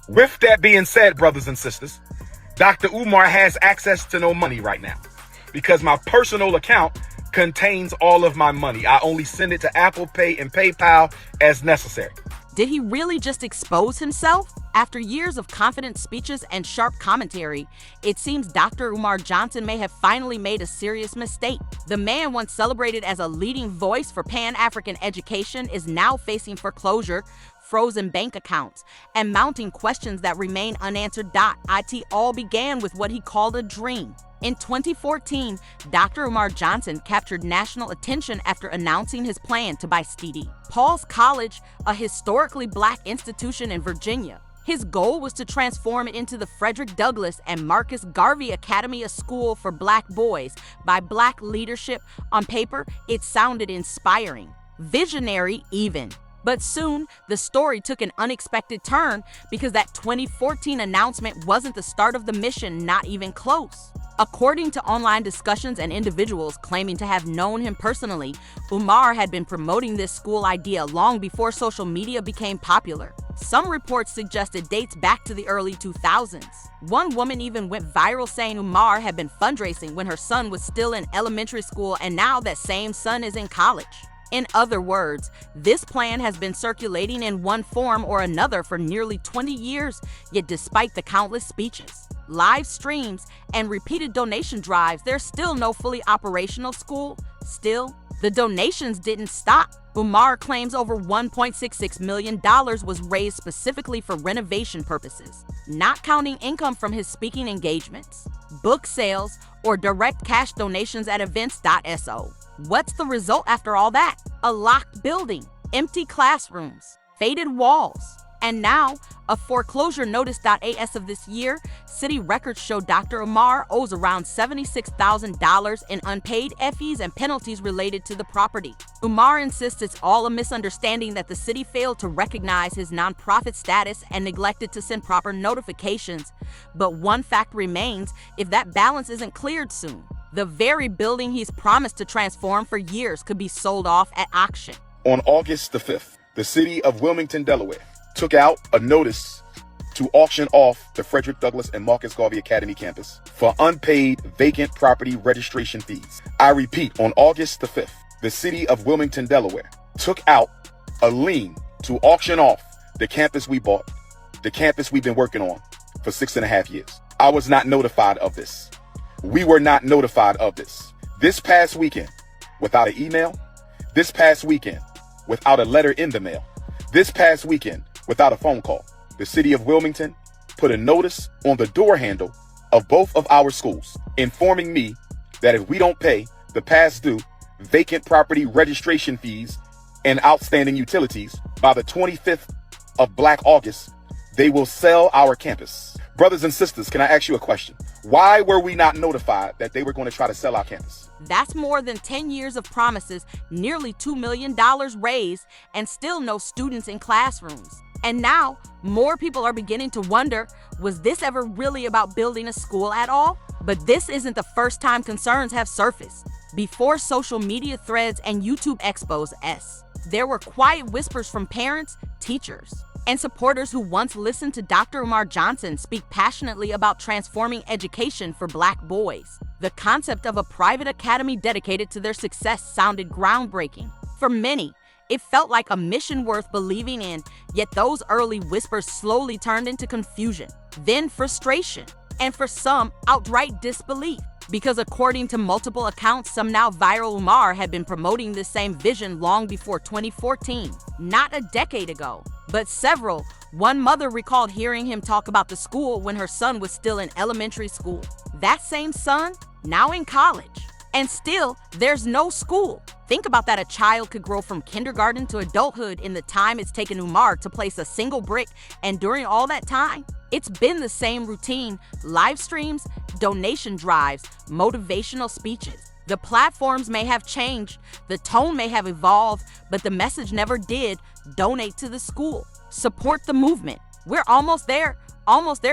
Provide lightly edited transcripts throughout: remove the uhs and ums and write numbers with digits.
With that being said, brothers and sisters, Dr. Umar has access to no money right now because my personal account contains all of my money. I only send it to Apple Pay and PayPal as necessary. Did he really just expose himself? After years of confident speeches and sharp commentary, it seems Dr. Umar Johnson may have finally made a serious mistake. The man once celebrated as a leading voice for Pan-African education is now facing foreclosure, frozen bank accounts, and mounting questions that remain unanswered. It all began with what he called a dream. In 2014, Dr. Umar Johnson captured national attention after announcing his plan to buy St. Paul's College, a historically black institution in Virginia. His goal was to transform it into the Frederick Douglass and Marcus Garvey Academy, a school for black boys by black leadership. On paper, it sounded inspiring, visionary even. But soon, the story took an unexpected turn because that 2014 announcement wasn't the start of the mission, not even close. According to online discussions and individuals claiming to have known him personally, Umar had been promoting this school idea long before social media became popular. Some reports suggest it dates back to the early 2000s. One woman even went viral saying Umar had been fundraising when her son was still in elementary school, and now that same son is in college. In other words, this plan has been circulating in one form or another for nearly 20 years, yet despite the countless speeches, live streams, and repeated donation drives, there's still no fully operational school. Still, the donations didn't stop. Umar claims over $1.66 million was raised specifically for renovation purposes, not counting income from his speaking engagements, book sales, or direct cash donations at events.so. What's the result after all that? A locked building, empty classrooms, faded walls, and now a foreclosure notice. As of this year, city records show Dr. Umar owes around $76,000 in unpaid fees and penalties related to the property. Umar insists it's all a misunderstanding, that the city failed to recognize his nonprofit status and neglected to send proper notifications. But one fact remains: if that balance isn't cleared soon, the very building he's promised to transform for years could be sold off at auction. On August the 5th, the city of Wilmington, Delaware, took out a notice to auction off the Frederick Douglass and Marcus Garvey Academy campus for unpaid vacant property registration fees. I repeat, on August the 5th, the city of Wilmington, Delaware, took out a lien to auction off the campus we bought, the campus we've been working on for 6.5 years. I was not notified of this. We were not notified of this. This past weekend, without an email, this past weekend, without a letter in the mail, this past weekend, without a phone call, the city of Wilmington put a notice on the door handle of both of our schools, informing me that if we don't pay the past due vacant property registration fees and outstanding utilities by the 25th of Black August, they will sell our campus. Brothers and sisters, can I ask you a question? Why were we not notified that they were going to try to sell our campus? That's more than 10 years of promises, nearly $2 million raised, and still no students in classrooms. And now, more people are beginning to wonder, was this ever really about building a school at all? But this isn't the first time concerns have surfaced. Before social media threads and YouTube expos, there were quiet whispers from parents, teachers, and supporters who once listened to Dr. Umar Johnson speak passionately about transforming education for black boys. The concept of a private academy dedicated to their success sounded groundbreaking. For many, it felt like a mission worth believing in, yet those early whispers slowly turned into confusion, then frustration, and for some, outright disbelief. Because according to multiple accounts, some now viral Umar had been promoting this same vision long before 2014, not a decade ago, but several. One mother recalled hearing him talk about the school when her son was still in elementary school. That same son, now in college. And still, there's no school. Think about that. A child could grow from kindergarten to adulthood in the time it's taken Umar to place a single brick, and during all that time, it's been the same routine: live streams, donation drives, motivational speeches. The platforms may have changed, the tone may have evolved, but the message never did. Donate to the school. Support the movement. We're almost there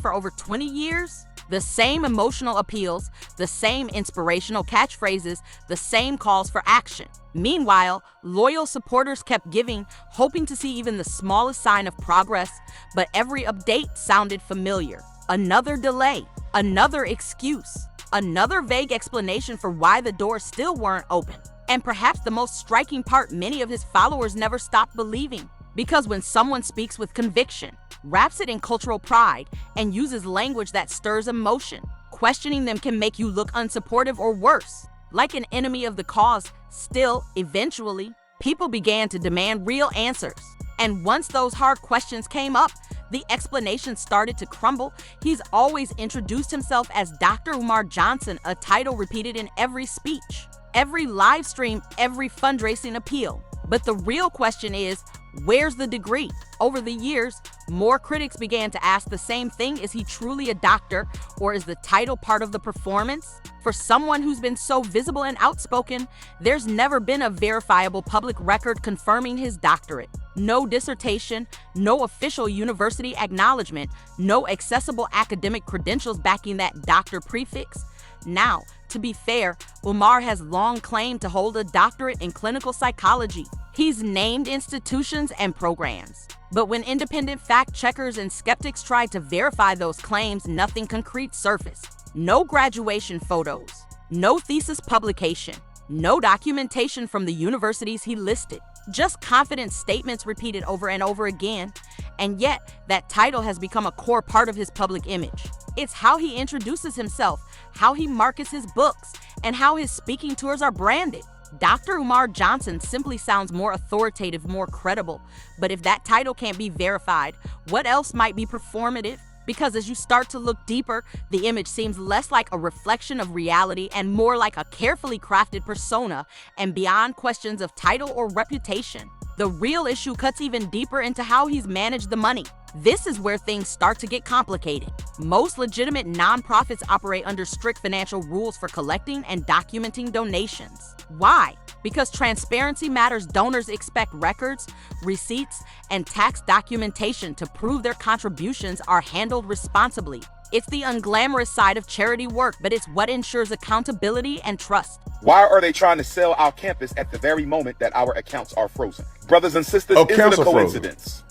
for over 20 years. The same emotional appeals, the same inspirational catchphrases, the same calls for action. Meanwhile, loyal supporters kept giving, hoping to see even the smallest sign of progress, but every update sounded familiar. Another delay, another excuse, another vague explanation for why the doors still weren't open. And perhaps the most striking part, many of his followers never stopped believing. Because when someone speaks with conviction, wraps it in cultural pride, and uses language that stirs emotion, questioning them can make you look unsupportive or worse, like an enemy of the cause. Still, eventually, people began to demand real answers. And once those hard questions came up, the explanations started to crumble. He's always introduced himself as Dr. Umar Johnson, a title repeated in every speech, every live stream, every fundraising appeal. But the real question is, where's the degree? Over the years, more critics began to ask the same thing. Is he truly a doctor, or is the title part of the performance? For someone who's been so visible and outspoken, there's never been a verifiable public record confirming his doctorate. No dissertation, no official university acknowledgement, no accessible academic credentials backing that doctor prefix. Now, to be fair, Umar has long claimed to hold a doctorate in clinical psychology. He's named institutions and programs. But when independent fact-checkers and skeptics tried to verify those claims, nothing concrete surfaced. No graduation photos, no thesis publication, no documentation from the universities he listed. Just confident statements repeated over and over again. And yet, that title has become a core part of his public image. It's how he introduces himself, how he markets his books, and how his speaking tours are branded. Dr. Umar Johnson simply sounds more authoritative, more credible. But if that title can't be verified, what else might be performative? Because as you start to look deeper, the image seems less like a reflection of reality and more like a carefully crafted persona, and beyond questions of title or reputation. The real issue cuts even deeper into how he's managed the money. This is where things start to get complicated. Most legitimate nonprofits operate under strict financial rules for collecting and documenting donations. Why? Because transparency matters. Donors expect records, receipts, and tax documentation to prove their contributions are handled responsibly. It's the unglamorous side of charity work, but it's what ensures accountability and trust. Why are they trying to sell our campus at the very moment that our accounts are frozen? Brothers and sisters, is it a coincidence?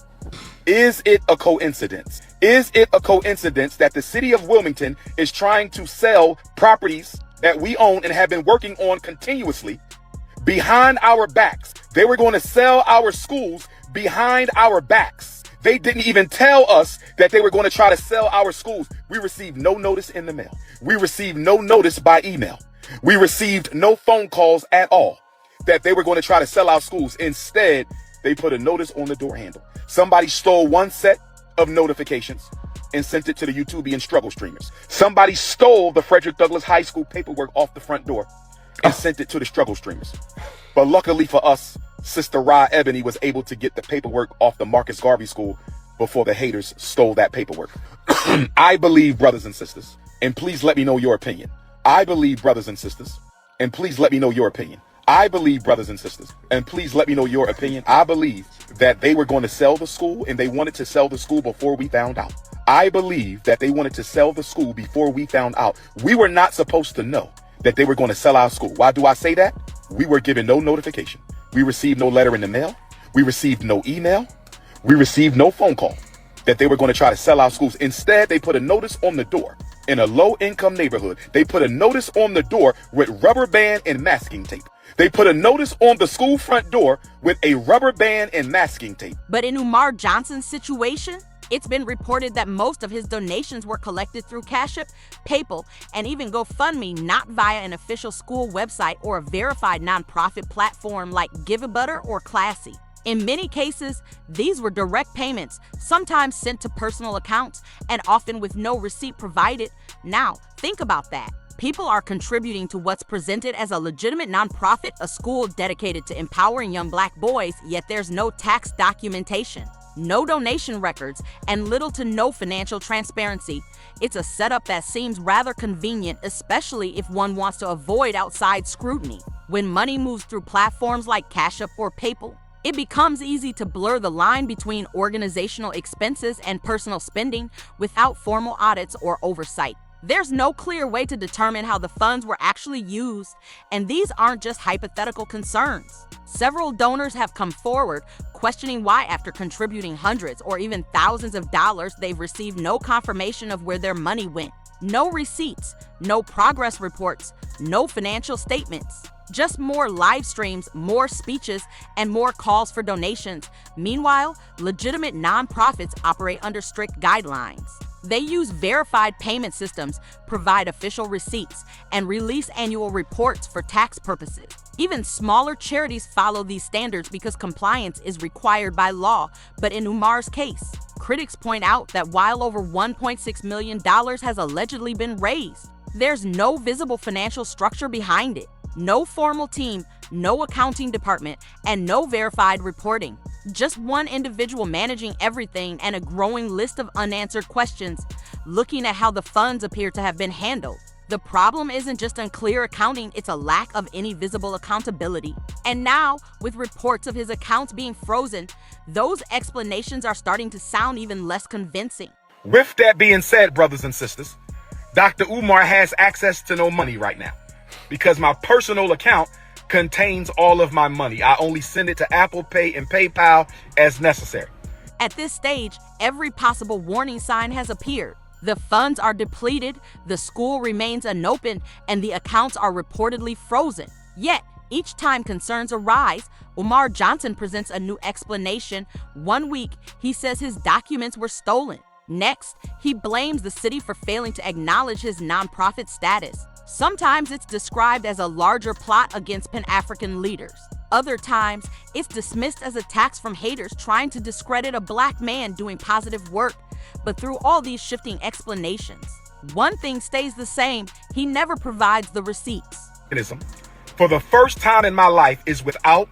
Is it a coincidence? Is it a coincidence that the city of Wilmington is trying to sell properties that we own and have been working on continuously behind our backs? They were going to sell our schools behind our backs. They didn't even tell us that they were going to try to sell our schools. We received no notice in the mail. We received no notice by email. We received no phone calls at all that they were going to try to sell our schools. Instead, they put a notice on the door handle. Somebody stole one set of notifications and sent it to the YouTubian struggle streamers. Somebody stole the Frederick Douglass High School paperwork off the front door and sent it to the struggle streamers. But luckily for us, Sister Ra Ebony was able to get the paperwork off the Marcus Garvey School before the haters stole that paperwork. I believe, brothers and sisters, and please let me know your opinion. I believe, brothers and sisters, and please let me know your opinion. I believe, brothers and sisters, and please let me know your opinion. I believe that they were going to sell the school, and they wanted to sell the school before we found out. I believe that they wanted to sell the school before we found out. We were not supposed to know that they were going to sell our school. Why do I say that? We were given no notification. We received no letter in the mail. We received no email. We received no phone call that they were going to try to sell our schools. Instead, they put a notice on the door in a low-income neighborhood. They put a notice on the door with rubber band and masking tape. They put a notice on the school front door with a rubber band and masking tape. But in Umar Johnson's situation, it's been reported that most of his donations were collected through Cash App, PayPal, and even GoFundMe, not via an official school website or a verified nonprofit platform like Giveabutter or Classy. In many cases, these were direct payments, sometimes sent to personal accounts, and often with no receipt provided. Now, think about that. People are contributing to what's presented as a legitimate nonprofit, a school dedicated to empowering young Black boys, yet there's no tax documentation, no donation records, and little to no financial transparency. It's a setup that seems rather convenient, especially if one wants to avoid outside scrutiny. When money moves through platforms like Cash App or PayPal, it becomes easy to blur the line between organizational expenses and personal spending without formal audits or oversight. There's no clear way to determine how the funds were actually used, and these aren't just hypothetical concerns. Several donors have come forward questioning why, after contributing hundreds or even thousands of dollars, they've received no confirmation of where their money went. No receipts, no progress reports, no financial statements. Just more live streams, more speeches, and more calls for donations. Meanwhile, legitimate nonprofits operate under strict guidelines. They use verified payment systems, provide official receipts, and release annual reports for tax purposes. Even smaller charities follow these standards because compliance is required by law. But in Umar's case, critics point out that while over $1.6 million has allegedly been raised, there's no visible financial structure behind it. No formal team, no accounting department, and no verified reporting. Just one individual managing everything and a growing list of unanswered questions, looking at how the funds appear to have been handled. The problem isn't just unclear accounting, it's a lack of any visible accountability. And now, with reports of his accounts being frozen, those explanations are starting to sound even less convincing. With that being said, brothers and sisters, Dr. Umar has access to no money right now because my personal account contains all of my money. I only send it to Apple Pay and PayPal as necessary. At this stage, every possible warning sign has appeared. The funds are depleted, the school remains unopened, and the accounts are reportedly frozen. Yet, each time concerns arise, Umar Johnson presents a new explanation. One week, he says his documents were stolen. Next, he blames the city for failing to acknowledge his nonprofit status. Sometimes it's described as a larger plot against Pan-African leaders. Other times, it's dismissed as attacks from haters trying to discredit a black man doing positive work. But through all these shifting explanations, one thing stays the same: he never provides the receipts. For the first time in my life is without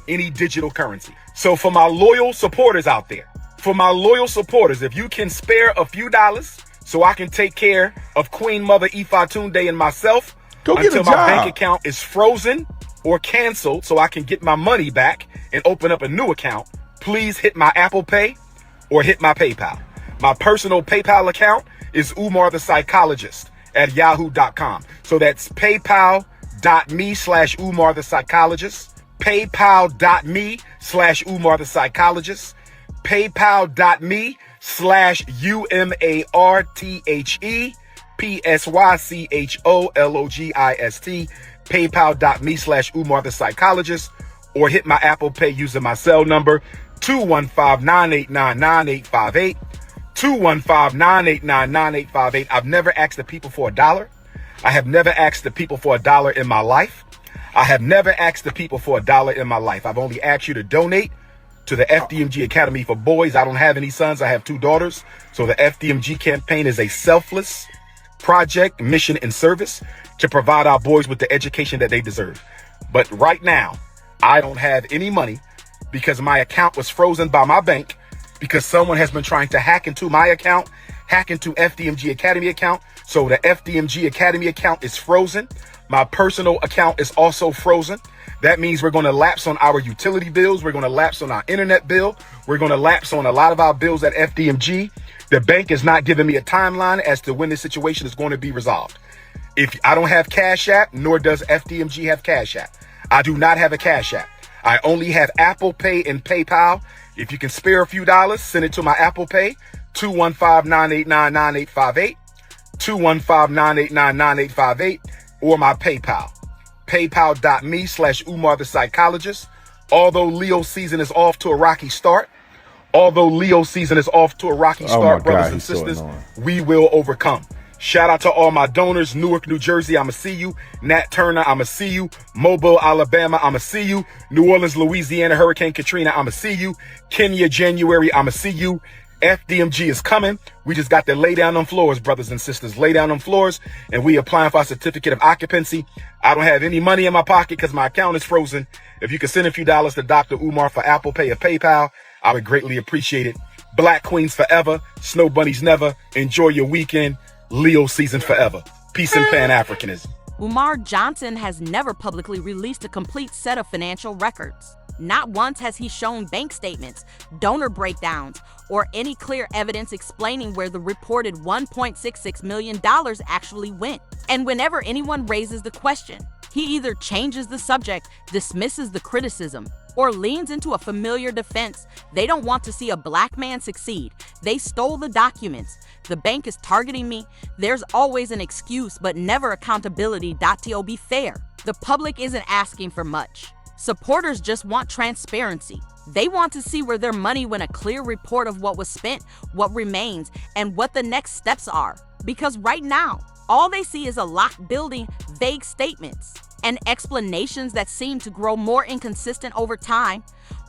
any digital currency. So for my loyal supporters out there, if you can spare a few dollars so I can take care of Queen Mother Ifatunde and myself until my bank account is frozen or canceled so I can get my money back and open up a new account, please hit my Apple Pay or hit my PayPal. My personal PayPal account is Umar the Psychologist at yahoo.com. So that's paypal.me/Umar the Psychologist, paypal.me/Umar the Psychologist, paypal.me/UmarthePsychologist, paypal.me/Umar the Psychologist, or hit my Apple Pay using my cell number 215-989-9858. 215-989-9858. I've never asked the people for $1. I have never asked the people for $1 in my life. I've only asked you to donate to the FDMG Academy for Boys. I don't have any sons. I have 2 daughters. So the FDMG campaign is a selfless project, mission, and service to provide our boys with the education that they deserve. But right now, I don't have any money because my account was frozen by my bank because someone has been trying to hack into my account, hack into FDMG Academy account. So the FDMG Academy account is frozen. My personal account is also frozen. That means we're going to lapse on our utility bills. We're going to lapse on our internet bill. We're going to lapse on a lot of our bills at FDMG. The bank is not giving me a timeline as to when this situation is going to be resolved. If I don't have Cash App, nor does FDMG have Cash App. I do not have a Cash App. I only have Apple Pay and PayPal. If you can spare a few dollars, send it to my Apple Pay, 215-989-9858, 215-989-9858, or my PayPal, paypal.me/Umar the Psychologist. Although Leo season is off to a rocky start, brothers and sisters, we will overcome. Shout out to all my donors. Newark, New Jersey, I'ma see you. Nat Turner, I'ma see you. Mobile, Alabama, I'ma see you. New Orleans, Louisiana, Hurricane Katrina, I'ma see you. Kenya, January, I'ma see you. FDMG is coming. We just got to lay down on floors, brothers and sisters. Lay down on floors, and we applying for our certificate of occupancy. I don't have any money in my pocket because my account is frozen. If you could send a few dollars to Dr. Umar for Apple Pay or PayPal, I would greatly appreciate it. Black Queens forever. Snow Bunnies never. Enjoy your weekend. Leo season forever. Peace and Pan-Africanism. Umar Johnson has never publicly released a complete set of financial records. Not once has he shown bank statements, donor breakdowns, or any clear evidence explaining where the reported $1.66 million actually went. And whenever anyone raises the question, he either changes the subject, dismisses the criticism, or leans into a familiar defense. They don't want to see a black man succeed. They stole the documents. The bank is targeting me. There's always an excuse, but never accountability. To be fair, the public isn't asking for much. Supporters just want transparency. They want to see where their money went, a clear report of what was spent, what remains, and what the next steps are. Because right now, all they see is a locked building, vague statements, and explanations that seem to grow more inconsistent over time.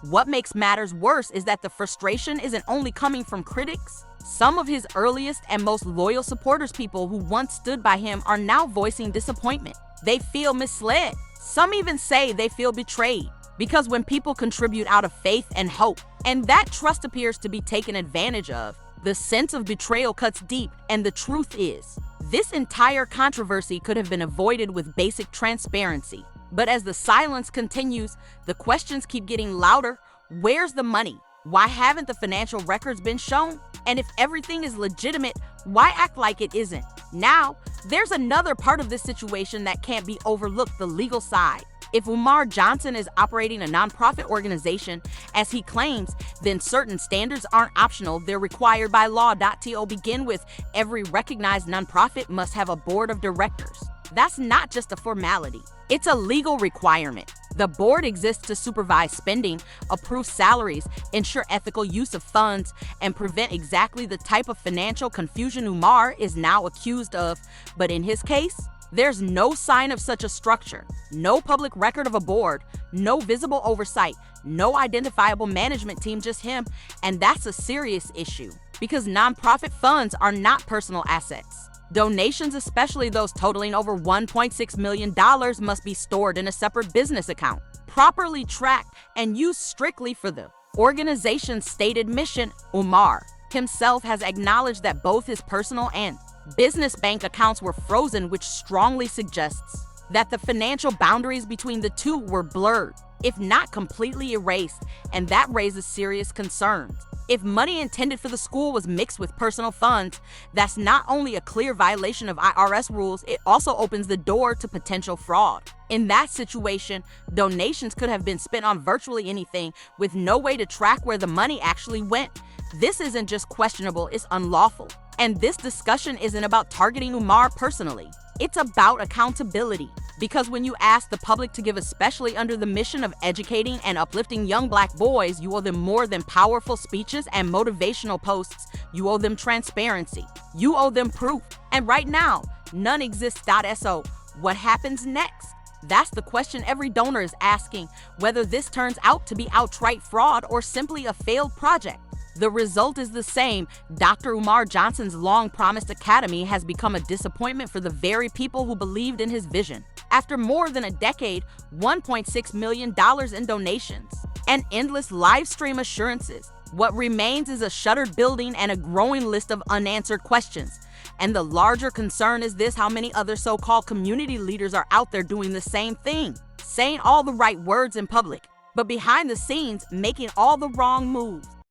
What makes matters worse is that the frustration isn't only coming from critics. Some of his earliest and most loyal supporters, people who once stood by him, are now voicing disappointment. They feel misled. Some even say they feel betrayed. Because when people contribute out of faith and hope, and that trust appears to be taken advantage of, the sense of betrayal cuts deep. And the truth is, this entire controversy could have been avoided with basic transparency. But as the silence continues, the questions keep getting louder. Where's the money? Why haven't the financial records been shown? And if everything is legitimate, why act like it isn't? Now, there's another part of this situation that can't be overlooked: the legal side. If Umar Johnson is operating a nonprofit organization, as he claims, then certain standards aren't optional, they're required by law. To begin with, every recognized nonprofit must have a board of directors. That's not just a formality, it's a legal requirement. The board exists to supervise spending, approve salaries, ensure ethical use of funds, and prevent exactly the type of financial confusion Umar is now accused of. But in his case, there's no sign of such a structure, no public record of a board, no visible oversight, no identifiable management team, just him. And that's a serious issue, because nonprofit funds are not personal assets. Donations, especially those totaling over $1.6 million, must be stored in a separate business account, properly tracked, and used strictly for the organization's stated mission. Umar himself has acknowledged that both his personal and business bank accounts were frozen, which strongly suggests that the financial boundaries between the two were blurred, if not completely erased, and that raises serious concerns. If money intended for the school was mixed with personal funds, that's not only a clear violation of IRS rules, it also opens the door to potential fraud. In that situation, donations could have been spent on virtually anything, with no way to track where the money actually went. This isn't just questionable, it's unlawful. And this discussion isn't about targeting Umar personally. It's about accountability. Because when you ask the public to give, especially under the mission of educating and uplifting young black boys, you owe them more than powerful speeches and motivational posts. You owe them transparency. You owe them proof. And right now, none exists. So what happens next? That's the question every donor is asking, whether this turns out to be outright fraud or simply a failed project. The result is the same. Dr. Umar Johnson's long-promised academy has become a disappointment for the very people who believed in his vision. After more than a decade, $1.6 million in donations, and endless live stream assurances, what remains is a shuttered building and a growing list of unanswered questions. And the larger concern is this: how many other so-called community leaders are out there doing the same thing, saying all the right words in public, but behind the scenes making all the wrong moves?